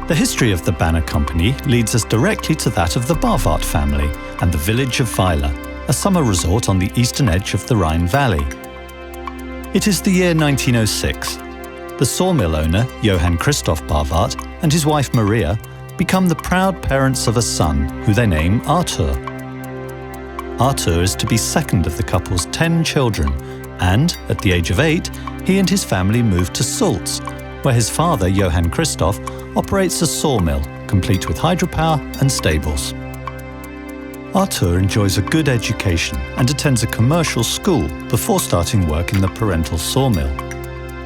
The history of the Banner Company leads us directly to that of the Barwart family and the village of Weiler, a summer resort on the eastern edge of the Rhine Valley. It is the year 1906. The sawmill owner, Johann Christoph Barwart, and his wife Maria become the proud parents of a son who they name Arthur. Arthur is to be second of the couple's 10 children, and, at the age of 8, he and his family moved to Sulz, where his father, Johann Christoph, operates a sawmill, complete with hydropower and stables. Arthur enjoys a good education and attends a commercial school before starting work in the parental sawmill.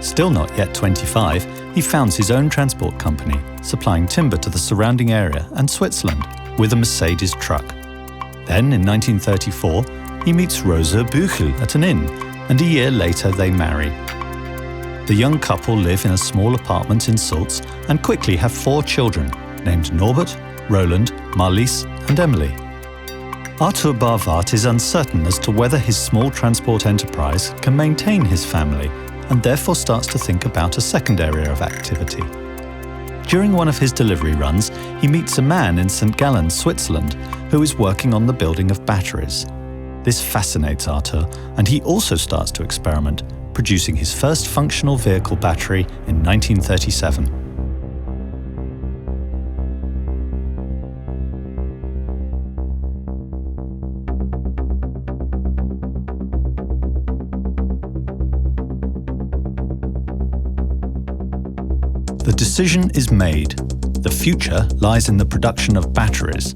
Still not yet 25, he founds his own transport company, supplying timber to the surrounding area and Switzerland with a Mercedes truck. Then, in 1934, he meets Rosa Büchel at an inn, and a year later they marry. The young couple live in a small apartment in Sulz and quickly have 4 children, named Norbert, Roland, Marlies and Emily. Arthur Barwart is uncertain as to whether his small transport enterprise can maintain his family, and therefore starts to think about a second area of activity. During one of his delivery runs, he meets a man in St. Gallen, Switzerland, who is working on the building of batteries. This fascinates Arthur, and he also starts to experiment, producing his first functional vehicle battery in 1937. The decision is made. The future lies in the production of batteries.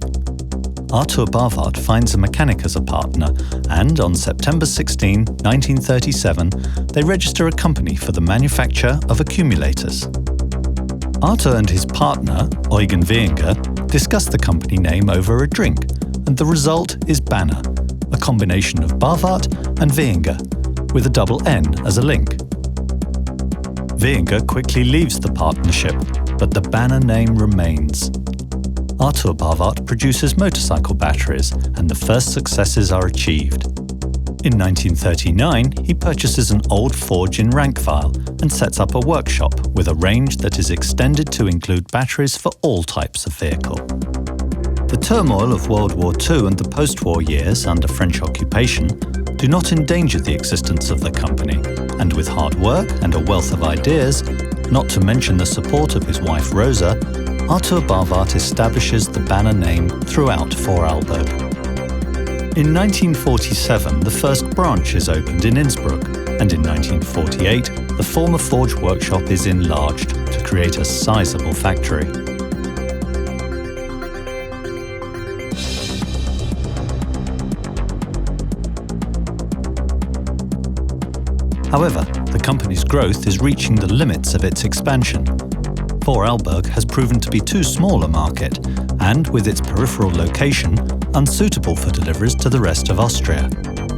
Arthur Barwart finds a mechanic as a partner, and on September 16, 1937, they register a company for the manufacture of accumulators. Arthur and his partner, Eugen Wehinger, discuss the company name over a drink, and the result is Banner, a combination of Barwart and Wehinger, with a double N as a link. Wehinger quickly leaves the partnership, but the Banner name remains. Arthur Barwart produces motorcycle batteries, and the first successes are achieved. In 1939, he purchases an old forge in Rankweil and sets up a workshop with a range that is extended to include batteries for all types of vehicle. The turmoil of World War II and the post-war years under French occupation do not endanger the existence of the company, and with hard work and a wealth of ideas, not to mention the support of his wife Rosa, Arthur Barwart establishes the Banner name throughout Vorarlberg. In 1947, the first branch is opened in Innsbruck, and in 1948, the former forge workshop is enlarged to create a sizable factory. However, the company's growth is reaching the limits of its expansion. Vorarlberg has proven to be too small a market, and with its peripheral location, unsuitable for deliveries to the rest of Austria.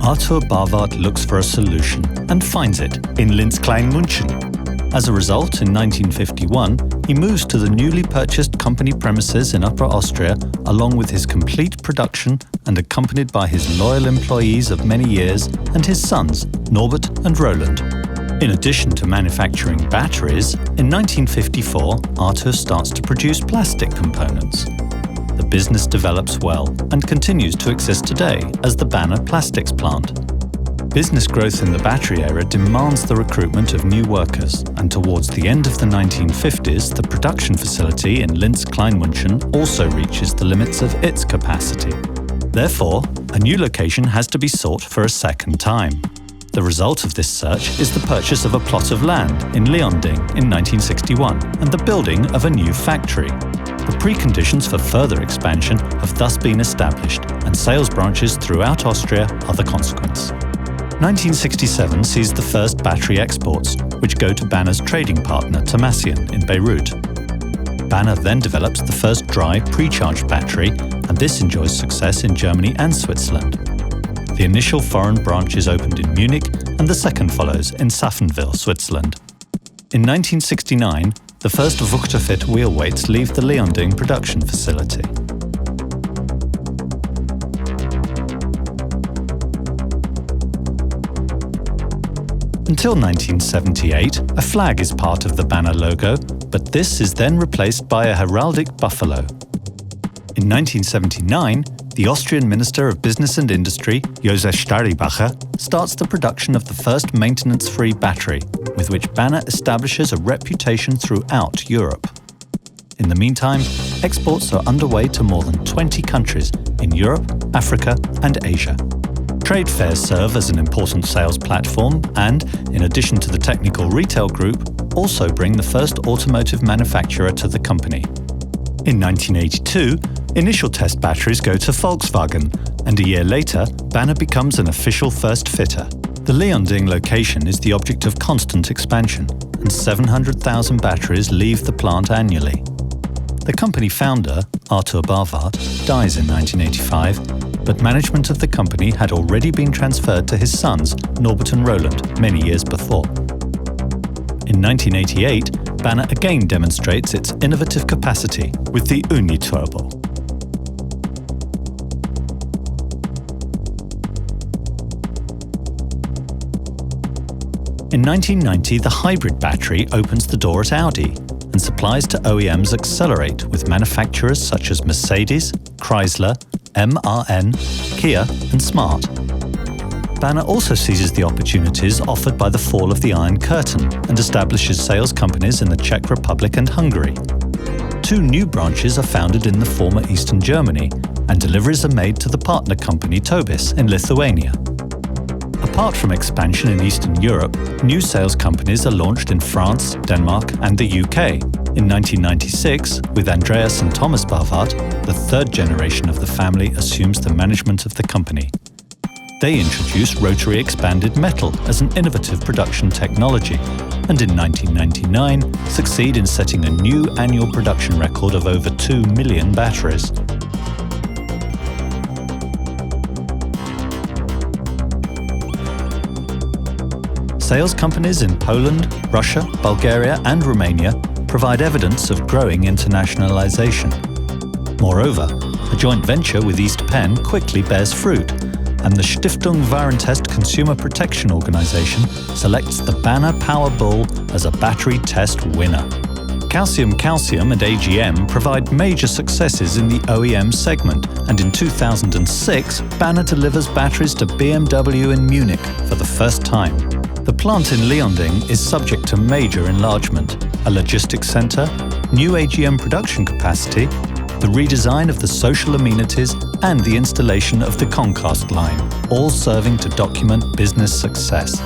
Arthur Barwart looks for a solution and finds it in Linz-Kleinmünchen. As a result, in 1951, he moves to the newly purchased company premises in Upper Austria, along with his complete production and accompanied by his loyal employees of many years and his sons, Norbert and Roland. In addition to manufacturing batteries, in 1954, Arthur starts to produce plastic components. The business develops well and continues to exist today as the Banner Plastics plant. Business growth in the battery era demands the recruitment of new workers, and towards the end of the 1950s, the production facility in Linz-Kleinmünchen also reaches the limits of its capacity. Therefore, a new location has to be sought for a second time. The result of this search is the purchase of a plot of land in Leonding in 1961 and the building of a new factory. The preconditions for further expansion have thus been established, and sales branches throughout Austria are the consequence. 1967 sees the first battery exports, which go to Banner's trading partner Thomasian in Beirut. Banner then develops the first dry pre-charged battery, and this enjoys success in Germany and Switzerland. The initial foreign branch is opened in Munich, and the second follows in Safenwil, Switzerland. In 1969, the first Wuchterfit wheel weights leave the Leonding production facility. Until 1978, a flag is part of the Banner logo, but this is then replaced by a heraldic buffalo. In 1979, the Austrian Minister of Business and Industry, Josef Staribacher, starts the production of the first maintenance-free battery, with which BANNER establishes a reputation throughout Europe. In the meantime, exports are underway to more than 20 countries in Europe, Africa, and Asia. Trade fairs serve as an important sales platform and, in addition to the technical retail group, also bring the first automotive manufacturer to the company. In 1982, initial test batteries go to Volkswagen, and a year later, BANNER becomes an official first fitter. The Leonding location is the object of constant expansion, and 700,000 batteries leave the plant annually. The company founder, Arthur Barwart, dies in 1985, but management of the company had already been transferred to his sons, Norbert and Roland, many years before. In 1988, BANNER again demonstrates its innovative capacity with the Uniturbo. In 1990, the hybrid battery opens the door at Audi, and supplies to OEMs accelerate with manufacturers such as Mercedes, Chrysler, MAN, Kia and Smart. BANNER also seizes the opportunities offered by the fall of the Iron Curtain and establishes sales companies in the Czech Republic and Hungary. 2 new branches are founded in the former Eastern Germany, and deliveries are made to the partner company Tobis in Lithuania. Apart from expansion in Eastern Europe, new sales companies are launched in France, Denmark and the UK. In 1996, with Andreas and Thomas Barwart, the third generation of the family assumes the management of the company. They introduce rotary expanded metal as an innovative production technology, and in 1999 succeed in setting a new annual production record of over 2 million batteries. Sales companies in Poland, Russia, Bulgaria and Romania provide evidence of growing internationalization. Moreover, a joint venture with East Penn quickly bears fruit, and the Stiftung Warentest Consumer Protection Organization selects the BANNER Powerbull as a battery test winner. Calcium and AGM provide major successes in the OEM segment, and in 2006, BANNER delivers batteries to BMW in Munich for the first time. The plant in Leonding is subject to major enlargement, a logistics centre, new AGM production capacity, the redesign of the social amenities and the installation of the Concast line, all serving to document business success.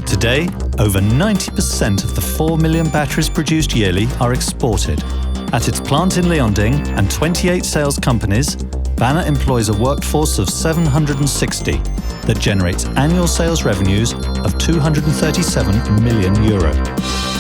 Today, over 90% of the 4 million batteries produced yearly are exported. At its plant in Leonding and 28 sales companies, BANNER employs a workforce of 760 that generates annual sales revenues of €237 million.